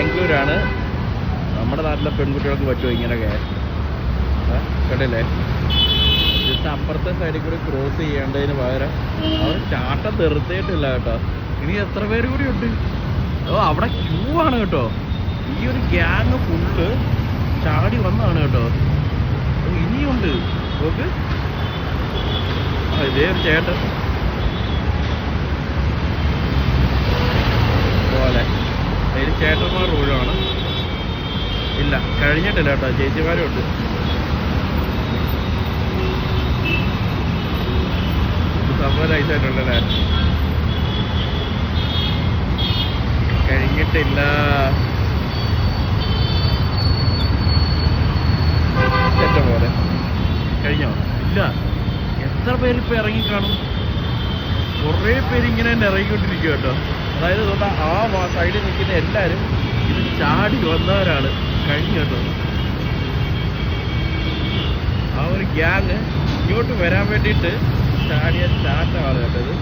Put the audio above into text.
ബാംഗ്ലൂരാണ്. നമ്മുടെ നാട്ടിലെ പെൺകുട്ടികൾക്ക് പറ്റുമോ ഇങ്ങനെയൊക്കെ? കേട്ടില്ലേ? ജസ്റ്റ് അപ്പുറത്തെ സൈഡിൽ കൂടി ക്രോസ് ചെയ്യേണ്ടതിന് പകരം അവർ ചാട്ടം നിർത്തിയിട്ടില്ല കേട്ടോ. ഇനി എത്ര പേര് കൂടി ഉണ്ട്? അവിടെ ക്യൂ ആണ് കേട്ടോ. ഈ ഒരു ഗ്യാങ് ഫുള്ള് ചാടി വന്നതാണ് കേട്ടോ. ഇനിയുണ്ട് നോക്ക്. ഇതേ ഒരു ചേട്ടൻ പോലെ അതിൽ ചേട്ടന്മാർ ഒഴിവാണ്. ഇല്ല, കഴിഞ്ഞിട്ടില്ല കേട്ടോ. ചേച്ചിമാരും ഉണ്ട്. സംഭവം നൈസായിട്ടുണ്ടല്ലേ? കഴിഞ്ഞിട്ടില്ല. ചേട്ട പോലെ കഴിഞ്ഞോ? ഇല്ല. എത്ര പേര് ഇപ്പം ഇറങ്ങിക്കാണും? കുറേ പേര് ഇങ്ങനെ തന്നെ ഇറങ്ങിക്കൊണ്ടിരിക്കുക കേട്ടോ. അതായത് അതുകൊണ്ട് ആ സൈഡിൽ നിൽക്കുന്ന എല്ലാവരും ഇത് ചാടി വന്നവരാണ്. കഴിഞ്ഞു കേട്ടോ. ആ ഒരു ഗ്യാങ് ഇങ്ങോട്ട് വരാൻ വേണ്ടിയിട്ട് ചാടിയ ചാട്ടമാണ് കേട്ടത്.